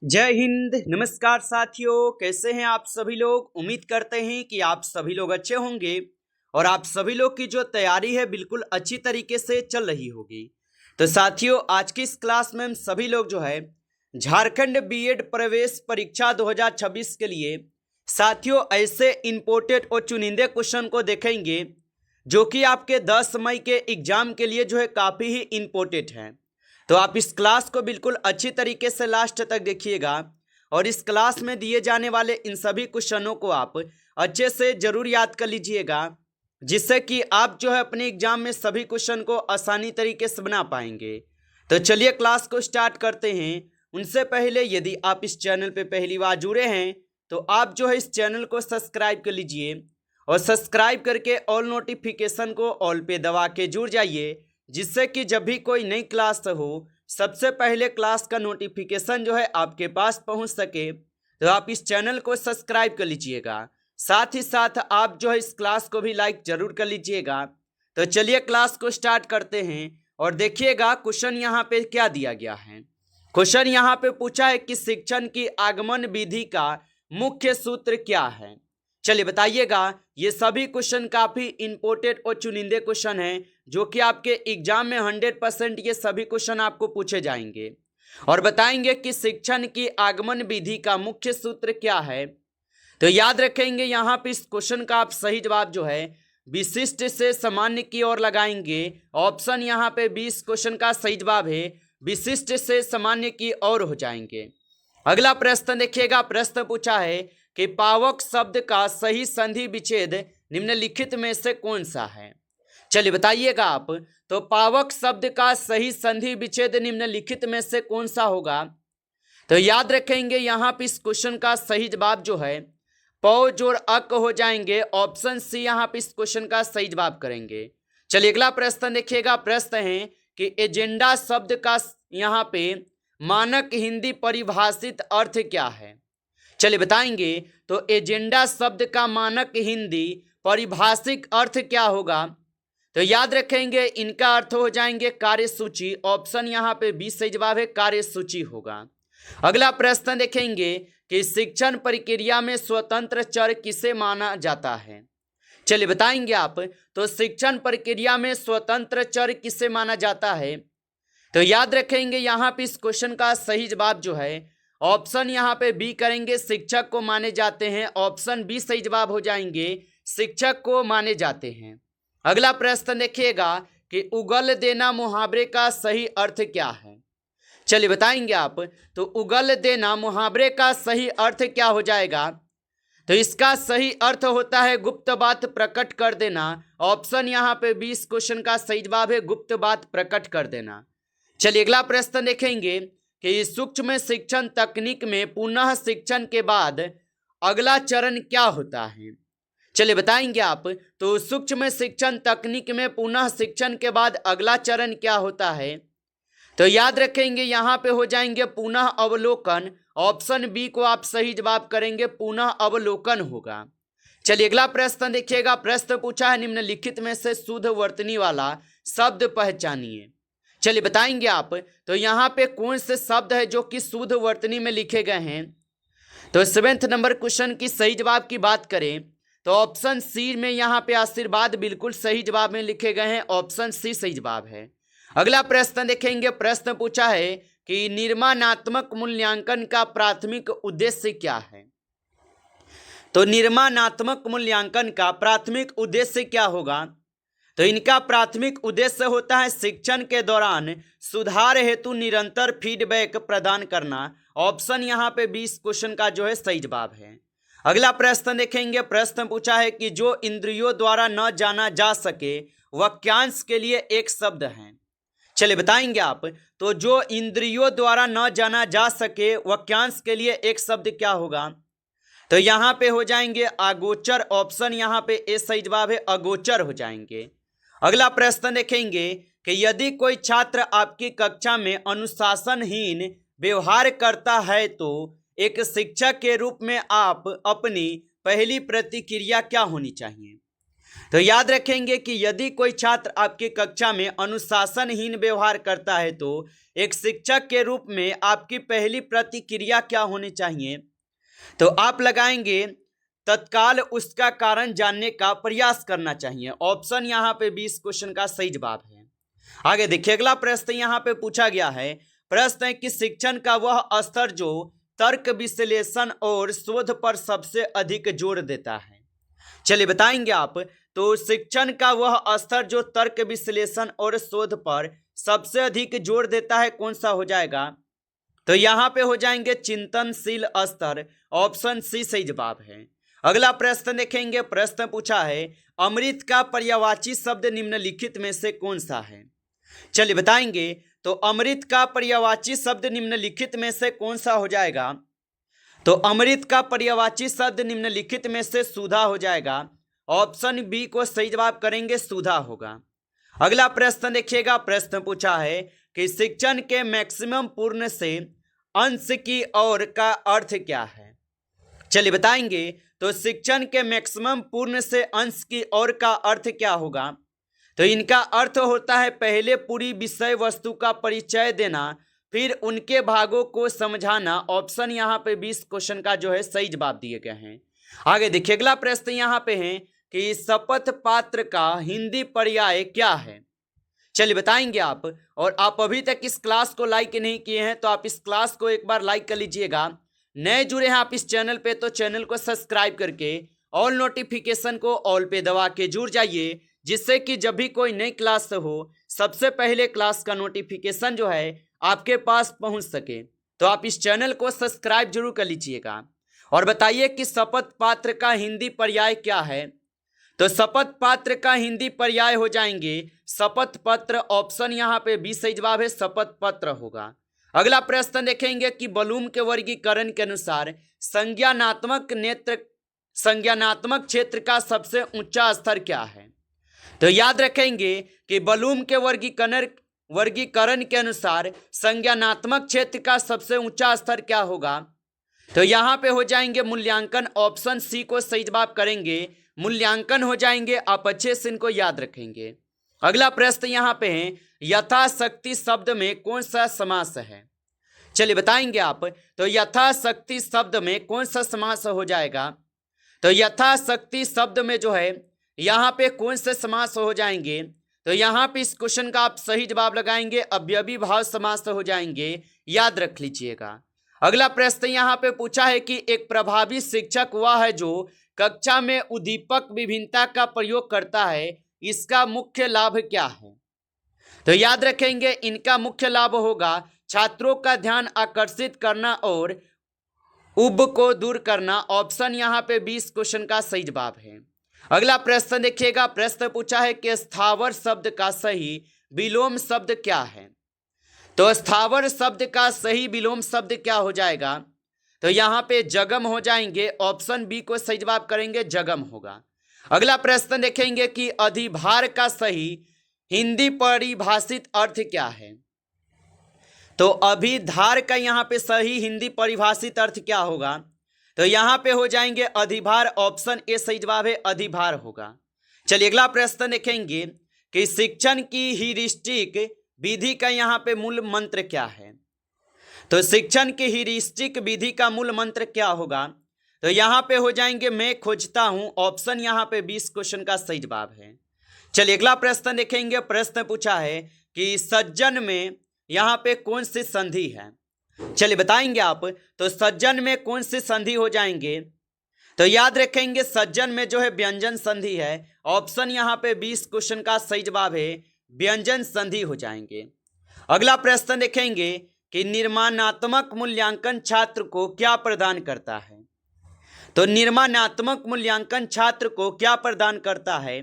जय हिंद। नमस्कार साथियों, कैसे हैं आप सभी लोग। उम्मीद करते हैं कि आप सभी लोग अच्छे होंगे और आप सभी लोग की जो तैयारी है बिल्कुल अच्छी तरीके से चल रही होगी। तो साथियों, आज की इस क्लास में हम सभी लोग जो है झारखंड बीएड प्रवेश परीक्षा 2026 के लिए साथियों ऐसे इंपोर्टेड और चुनिंदे क्वेश्चन को देखेंगे जो कि आपके 10 मई के एग्जाम के लिए जो है काफ़ी ही इम्पोर्टेंट है। तो आप इस क्लास को बिल्कुल अच्छी तरीके से लास्ट तक देखिएगा और इस क्लास में दिए जाने वाले इन सभी क्वेश्चनों को आप अच्छे से जरूर याद कर लीजिएगा, जिससे कि आप जो है अपने एग्जाम में सभी क्वेश्चन को आसानी तरीके से बना पाएंगे। तो चलिए क्लास को स्टार्ट करते हैं। उनसे पहले यदि आप इस चैनल पे पहली बार जुड़े हैं तो आप जो है इस चैनल को सब्सक्राइब कर लीजिए और सब्सक्राइब करके ऑल नोटिफिकेशन को ऑल पे दबा के जुड़ जाइए, जिससे कि जब भी कोई नई क्लास हो सबसे पहले क्लास का नोटिफिकेशन जो है आपके पास पहुंच सके। तो आप इस चैनल को सब्सक्राइब कर लीजिएगा, साथ ही साथ आप जो है इस क्लास को भी लाइक जरूर कर लीजिएगा। तो चलिए क्लास को स्टार्ट करते हैं और देखिएगा क्वेश्चन यहाँ पे क्या दिया गया है। क्वेश्चन यहाँ पे पूछा है कि शिक्षण की आगमन विधि का मुख्य सूत्र क्या है। चलिए बताइएगा। ये सभी क्वेश्चन काफी इंपोर्टेंट और चुनिंदे क्वेश्चन हैं जो कि आपके एग्जाम में 100% ये सभी क्वेश्चन आपको पूछे जाएंगे और बताएंगे कि शिक्षण की आगमन विधि का मुख्य सूत्र क्या है। तो याद रखेंगे यहाँ पे इस क्वेश्चन का आप सही जवाब जो है विशिष्ट से सामान्य की ओर लगाएंगे। ऑप्शन यहाँ पे 20 क्वेश्चन का सही जवाब है, विशिष्ट से सामान्य की ओर हो जाएंगे। अगला प्रश्न देखिएगा। प्रश्न पूछा है कि पावक शब्द का सही संधि विच्छेद निम्नलिखित में से कौन सा है। चलिए बताइएगा आप। तो पावक शब्द का सही संधि विच्छेद निम्नलिखित में से कौन सा होगा। तो याद रखेंगे यहाँ पे इस क्वेश्चन का सही जवाब जो है पौ जोड़ अक हो जाएंगे। ऑप्शन सी यहाँ पे इस क्वेश्चन का सही जवाब करेंगे। चलिए अगला प्रश्न देखिएगा। प्रश्न है कि एजेंडा शब्द का यहाँ पे मानक हिंदी परिभाषित अर्थ क्या है। चलिए बताएंगे। तो एजेंडा शब्द का मानक हिंदी परिभाषिक अर्थ क्या होगा। तो याद रखेंगे इनका अर्थ हो जाएंगे कार्यसूची। ऑप्शन यहाँ पे 20 सही जवाब है, कार्यसूची होगा। अगला प्रश्न देखेंगे कि शिक्षण प्रक्रिया में स्वतंत्र चर किसे माना जाता है। चलिए बताएंगे आप। तो शिक्षण प्रक्रिया में स्वतंत्र चर किसे माना जाता है। तो याद रखेंगे यहाँ पे इस क्वेश्चन का सही जवाब जो है ऑप्शन यहाँ पे बी करेंगे, शिक्षक को माने जाते हैं। ऑप्शन बी सही जवाब हो जाएंगे, शिक्षक को माने जाते हैं। अगला प्रश्न देखिएगा कि उगल देना मुहावरे का सही अर्थ क्या है। चलिए बताएंगे आप। तो उगल देना मुहावरे का सही अर्थ क्या हो जाएगा। तो इसका सही अर्थ होता है गुप्त बात प्रकट कर देना। ऑप्शन यहाँ पे 20 क्वेश्चन का सही जवाब है, गुप्त बात प्रकट कर देना। चलिए अगला प्रश्न देखेंगे कि सूक्ष्म शिक्षण तकनीक में पुनः शिक्षण के बाद अगला चरण क्या होता है। चलिए बताएंगे आप। तो सूक्ष्म शिक्षण तकनीक में पुनः शिक्षण के बाद अगला चरण क्या होता है। तो याद रखेंगे यहाँ पे हो जाएंगे पुनः अवलोकन। ऑप्शन बी को आप सही जवाब करेंगे, पुनः अवलोकन होगा। चलिए अगला प्रश्न देखिएगा। प्रश्न पूछा है निम्नलिखित में से शुद्ध वर्तनी वाला शब्द पहचानिए। चलिए बताएंगे आप। तो यहाँ पे कौन से शब्द है जो कि शुद्ध वर्तनी में लिखे गए हैं। तो 7वें नंबर क्वेश्चन की सही जवाब की बात करें तो ऑप्शन सी में यहाँ पे आशीर्वाद बिल्कुल सही जवाब में लिखे गए हैं। ऑप्शन सी सही जवाब है। अगला प्रश्न देखेंगे। प्रश्न पूछा है कि निर्माणात्मक मूल्यांकन का प्राथमिक उद्देश्य क्या है। तो निर्माणात्मक मूल्यांकन का प्राथमिक उद्देश्य क्या होगा। तो इनका प्राथमिक उद्देश्य होता है शिक्षण के दौरान सुधार हेतु निरंतर फीडबैक प्रदान करना। ऑप्शन यहाँ पे 20 क्वेश्चन का जो है सही जवाब है। अगला प्रश्न देखेंगे। प्रश्न पूछा है कि जो इंद्रियों द्वारा न जाना जा सके वाक्यांश के लिए एक शब्द है। चलिए बताएंगे आप। तो जो इंद्रियों द्वारा न जाना जा सके वाक्यांश के लिए एक शब्द क्या होगा। तो यहाँ पे हो जाएंगे अगोचर। ऑप्शन यहाँ पे ए सही जवाब है, अगोचर हो जाएंगे। अगला प्रश्न देखेंगे कि यदि कोई छात्र आपकी कक्षा में अनुशासनहीन व्यवहार करता है तो एक शिक्षक के रूप में आप अपनी पहली प्रतिक्रिया क्या होनी चाहिए। तो याद रखेंगे कि यदि कोई छात्र आपकी कक्षा में अनुशासनहीन व्यवहार करता है तो एक शिक्षक के रूप में आपकी पहली प्रतिक्रिया क्या होनी चाहिए? तो आप लगाएंगे तत्काल उसका कारण जानने का प्रयास करना चाहिए। ऑप्शन यहाँ पे 20 क्वेश्चन का सही जवाब है। आगे देखिए, अगला प्रश्न यहाँ पे पूछा गया है। प्रश्न है कि शिक्षण का वह स्तर जो तर्क विश्लेषण और शोध पर सबसे अधिक जोर देता है। चलिए बताएंगे आप। तो शिक्षण का वह स्तर जो तर्क विश्लेषण और शोध पर सबसे अधिक जोर देता है, कौन सा हो जाएगा? तो यहाँ पे हो जाएंगे चिंतनशील स्तर। ऑप्शन सी सही जवाब है। अगला प्रश्न देखेंगे। प्रश्न पूछा है अमृत का पर्यायवाची शब्द निम्नलिखित में से कौन सा है? चलिए बताएंगे। तो अमृत का पर्यायवाची शब्द निम्नलिखित में से कौन सा हो जाएगा? तो अमृत का पर्यायवाची शब्द निम्नलिखित में से सुधा हो जाएगा। ऑप्शन बी को सही जवाब करेंगे, सुधा होगा। अगला प्रश्न देखिएगा। प्रश्न पूछा है कि शिक्षण के मैक्सिमम पूर्ण से अंश की ओर का अर्थ क्या है? चलिए बताएंगे। तो शिक्षण के मैक्सिमम पूर्ण से अंश की ओर का अर्थ क्या होगा? तो इनका अर्थ होता है पहले पूरी विषय वस्तु का परिचय देना, फिर उनके भागों को समझाना। ऑप्शन यहाँ पे 20 क्वेश्चन का जो है सही जवाब दिए गए हैं। आगे देखिए, अगला प्रश्न यहाँ पे है कि शपथ पात्र का हिंदी पर्याय क्या है? चलिए बताएंगे आप। और आप अभी तक इस क्लास को लाइक नहीं किए हैं तो आप इस क्लास को एक बार लाइक कर लीजिएगा। नए जुड़े हैं आप इस चैनल पे तो चैनल को सब्सक्राइब करके ऑल नोटिफिकेशन को ऑल पे दबा के जुड़ जाइए, जिससे कि जब भी कोई नई क्लास हो सबसे पहले क्लास का नोटिफिकेशन जो है आपके पास पहुंच सके। तो आप इस चैनल को सब्सक्राइब जरूर कर लीजिएगा। और बताइए कि शपथ पात्र का हिंदी पर्याय क्या है? तो शपथ पात्र का हिंदी पर्याय हो जाएंगे शपथ पत्र। ऑप्शन यहाँ पे 20 सही जवाब है, शपथ पत्र होगा। अगला प्रश्न देखेंगे कि ब्लूम के वर्गीकरण के अनुसार संज्ञानात्मक क्षेत्र का सबसे ऊंचा स्तर क्या है? तो याद रखेंगे कि ब्लूम के वर्गीकरण के अनुसार संज्ञानात्मक क्षेत्र का सबसे ऊंचा स्तर क्या होगा? तो यहाँ पे हो जाएंगे मूल्यांकन। ऑप्शन सी को सही जवाब करेंगे, मूल्यांकन हो जाएंगे। आप अच्छे से इनको याद रखेंगे। अगला प्रश्न यहाँ पे है यथाशक्ति शब्द में कौन सा समास है? चलिए बताएंगे आप। तो यथाशक्ति शब्द में कौन सा समास हो जाएगा? तो यथाशक्ति शब्द में जो है यहाँ पे कौन से समास हो जाएंगे? तो यहाँ पे इस क्वेश्चन का आप सही जवाब लगाएंगे अव्ययी भाव समास हो जाएंगे, याद रख लीजिएगा। अगला प्रश्न यहाँ पे पूछा है कि एक प्रभावी शिक्षक वह है जो कक्षा में उद्दीपक विभिन्नता का प्रयोग करता है, इसका मुख्य लाभ क्या है? तो याद रखेंगे इनका मुख्य लाभ होगा छात्रों का ध्यान आकर्षित करना और उब को दूर करना। ऑप्शन यहाँ पे 20 क्वेश्चन का सही जवाब है। अगला प्रश्न देखिएगा। प्रश्न पूछा है कि स्थावर शब्द का सही विलोम शब्द क्या है? तो स्थावर शब्द का सही विलोम शब्द क्या हो जाएगा? तो यहाँ पे जगम हो जाएंगे। ऑप्शन बी को सही जवाब करेंगे, जगम होगा। अगला प्रश्न देखेंगे कि अधिभार का सही हिंदी परिभाषित अर्थ क्या है? तो अभिधार का यहाँ पे सही हिंदी परिभाषित अर्थ क्या होगा? तो यहाँ पे हो जाएंगे अधिभार। ऑप्शन ए सही जवाब है, अधिभार होगा। चलिए अगला प्रश्न देखेंगे कि शिक्षण की ह्यूरिस्टिक विधि का यहाँ पे मूल मंत्र क्या है? तो शिक्षण की ह्यूरिस्टिक विधि का मूल मंत्र क्या होगा? तो यहाँ पे हो जाएंगे मैं खोजता हूं। ऑप्शन यहाँ पे 20 क्वेश्चन का सही जवाब है। चलिए अगला प्रश्न देखेंगे। प्रश्न पूछा है कि सज्जन में यहाँ पे कौन सी संधि है? चलिए बताएंगे आप। तो सज्जन में कौन सी संधि हो जाएंगे? तो याद रखेंगे सज्जन में जो है व्यंजन संधि है। ऑप्शन यहाँ पे 20 क्वेश्चन का सही जवाब है, व्यंजन संधि हो जाएंगे। अगला प्रश्न देखेंगे कि निर्माणात्मक मूल्यांकन छात्र को क्या प्रदान करता है? तो निर्माणात्मक मूल्यांकन छात्र को क्या प्रदान करता है?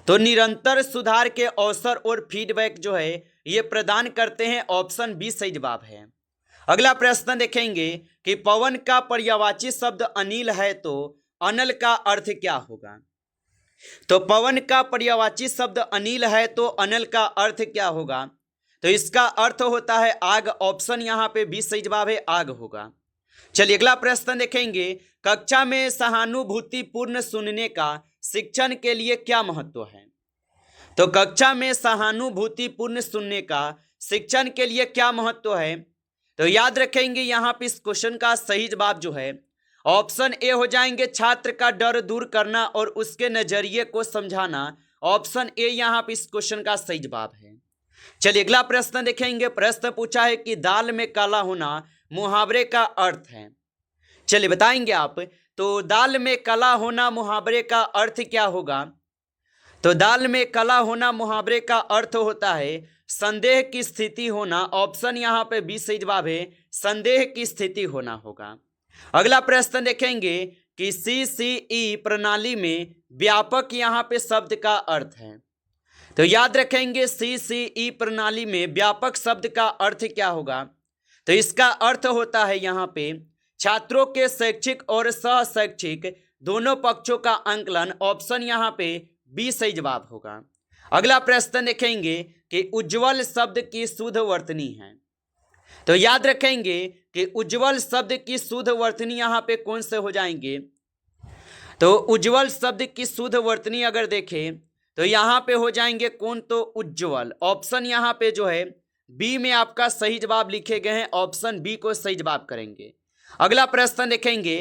तो निरंतर सुधार के अवसर और फीडबैक जो है ये प्रदान करते हैं। ऑप्शन बी सही जवाब है। अगला प्रश्न देखेंगे कि पवन का पर्यायवाची शब्द अनिल है तो अनल का अर्थ क्या होगा? तो पवन का पर्यायवाची शब्द अनिल है तो अनल का अर्थ क्या होगा? तो इसका अर्थ होता है आग। ऑप्शन यहाँ पे 20 सही जवाब है, आग होगा। चलिए अगला प्रश्न देखेंगे। कक्षा में सहानुभूतिपूर्ण सुनने का शिक्षण के लिए क्या महत्व है? तो कक्षा में सहानुभूतिपूर्ण सुनने का शिक्षण के लिए क्या महत्व है? तो याद रखेंगे यहाँ पे इस क्वेश्चन का सही जवाब जो है ऑप्शन ए हो जाएंगे, छात्र का डर दूर करना और उसके नजरिए को समझाना। ऑप्शन ए यहाँ पे इस क्वेश्चन का सही जवाब है। चलिए अगला प्रश्न देखेंगे। प्रश्न पूछा है कि दाल में काला होना मुहावरे का अर्थ है। चलिए बताएंगे आप। तो दाल में काला होना मुहावरे का अर्थ क्या होगा? तो दाल में काला होना मुहावरे का अर्थ होता है संदेह की स्थिति होना। ऑप्शन यहाँ पे बी सही जवाब है, संदेह की स्थिति होना होगा। अगला प्रश्न देखेंगे कि सीसीई प्रणाली में व्यापक यहाँ पे शब्द का अर्थ है। तो याद रखेंगे सीसीई प्रणाली में व्यापक शब्द का अर्थ क्या होगा? तो इसका अर्थ होता है यहाँ पे छात्रों के शैक्षिक और सह शैक्षिक दोनों पक्षों का आंकलन। ऑप्शन यहाँ पे बी सही जवाब होगा। अगला प्रश्न देखेंगे कि उज्ज्वल शब्द की शुद्ध वर्तनी है। तो याद रखेंगे कि उज्ज्वल शब्द की शुद्ध वर्तनी यहाँ पे कौन से हो जाएंगे? तो उज्ज्वल शब्द की शुद्ध वर्तनी अगर देखें तो यहाँ पे हो जाएंगे कौन? तो उज्ज्वल। ऑप्शन यहाँ पे जो है बी में आपका सही जवाब लिखे गए हैं, ऑप्शन बी को सही जवाब करेंगे। अगला प्रश्न देखेंगे।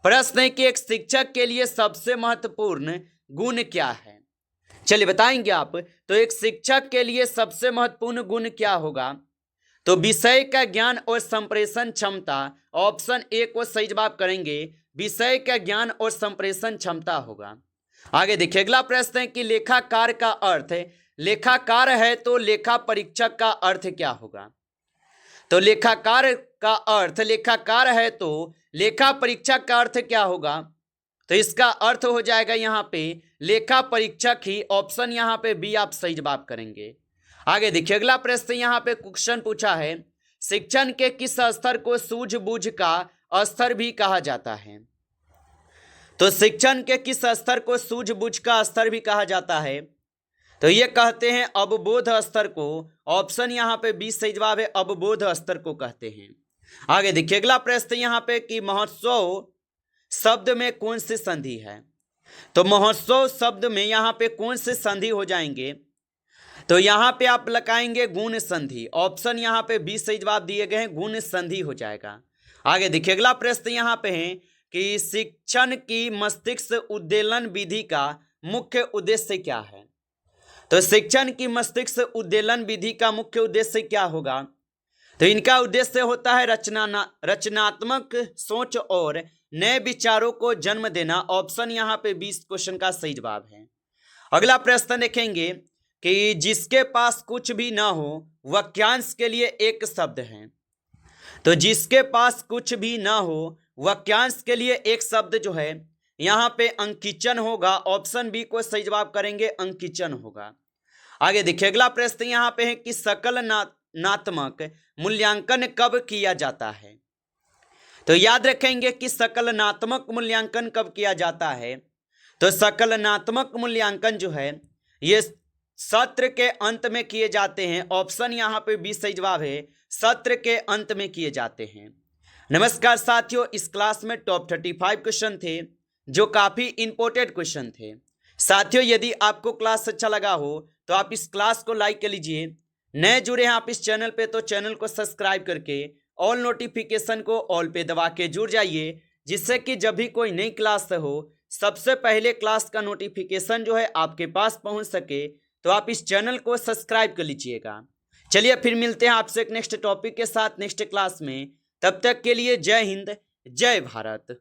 प्रश्न है कि एक शिक्षक के लिए सबसे महत्वपूर्ण गुण क्या है? चलिए बताएंगे आप। तो एक शिक्षक के लिए सबसे महत्वपूर्ण गुण क्या होगा? तो विषय का ज्ञान और संप्रेषण क्षमता। ऑप्शन ए को सही जवाब करेंगे, विषय का ज्ञान और संप्रेषण क्षमता होगा। आगे देखिए अगला प्रश्न है कि लेखाकार का अर्थ है, लेखाकार है तो लेखा परीक्षक का अर्थ क्या होगा? तो लेखाकार का अर्थ लेखाकार है तो लेखा परीक्षक का अर्थ क्या होगा? तो इसका अर्थ हो जाएगा यहाँ पे लेखा परीक्षक ही। ऑप्शन यहाँ पे बी आप सही जवाब करेंगे। आगे देखिए अगला प्रश्न यहाँ पे क्वेश्चन पूछा है शिक्षण के किस स्तर को सूझबूझ का स्तर भी कहा जाता है? तो शिक्षण के किस स्तर को सूझबूझ का स्तर भी कहा जाता है? तो ये कहते हैं अवबोध स्तर को। ऑप्शन यहाँ पे बी सही जवाब है, अवबोध स्तर को कहते हैं। आगे देखिए अगला प्रश्न यहाँ पे कि महोत्सव शब्द में कौन सी संधि है? तो महोत्सव शब्द में यहाँ पे कौन से संधि हो जाएंगे? तो यहाँ पे आप लगाएंगे गुण संधि। ऑप्शन यहाँ पे बी सही जवाब दिए गए हैं, गुण संधि हो जाएगा। आगे देखिए अगला प्रश्न यहाँ पे है कि शिक्षण की मस्तिष्क उद्वेलन विधि का मुख्य उद्देश्य क्या है? तो शिक्षण की मस्तिष्क उद्वेलन विधि का मुख्य उद्देश्य क्या होगा? तो इनका उद्देश्य होता है रचनात्मक सोच और नए विचारों को जन्म देना। ऑप्शन यहाँ पे 20 क्वेश्चन का सही जवाब है। अगला प्रश्न देखेंगे कि जिसके पास कुछ भी ना हो वाक्यांश के लिए एक शब्द है। तो जिसके पास कुछ भी ना हो वाक्यांश के लिए एक शब्द जो है यहाँ पे अंकिचन होगा। ऑप्शन बी को सही जवाब करेंगे, अंकिचन होगा। आगे देखिए अगला प्रश्न यहाँ पे है कि सकलनात्मक मूल्यांकन कब किया जाता है? तो याद रखेंगे कि सकलनात्मक मूल्यांकन कब किया जाता है? तो सकलनात्मक मूल्यांकन जो है ये सत्र के अंत में किए जाते हैं। ऑप्शन यहाँ पे बी सही जवाब है, सत्र के अंत में किए जाते हैं। नमस्कार साथियों, इस क्लास में टॉप 35 क्वेश्चन थे जो काफ़ी इंपॉर्टेंट क्वेश्चन थे। साथियों यदि आपको क्लास अच्छा लगा हो तो आप इस क्लास को लाइक कर लीजिए। नए जुड़े हैं आप इस चैनल पे तो चैनल को सब्सक्राइब करके ऑल नोटिफिकेशन को ऑल पे दबा के जुड़ जाइए, जिससे कि जब भी कोई नई क्लास हो सबसे पहले क्लास का नोटिफिकेशन जो है आपके पास पहुंच सके। तो आप इस चैनल को सब्सक्राइब कर लीजिएगा। चलिए फिर मिलते हैं आपसे एक नेक्स्ट टॉपिक के साथ नेक्स्ट क्लास में। तब तक के लिए जय हिंद, जय भारत।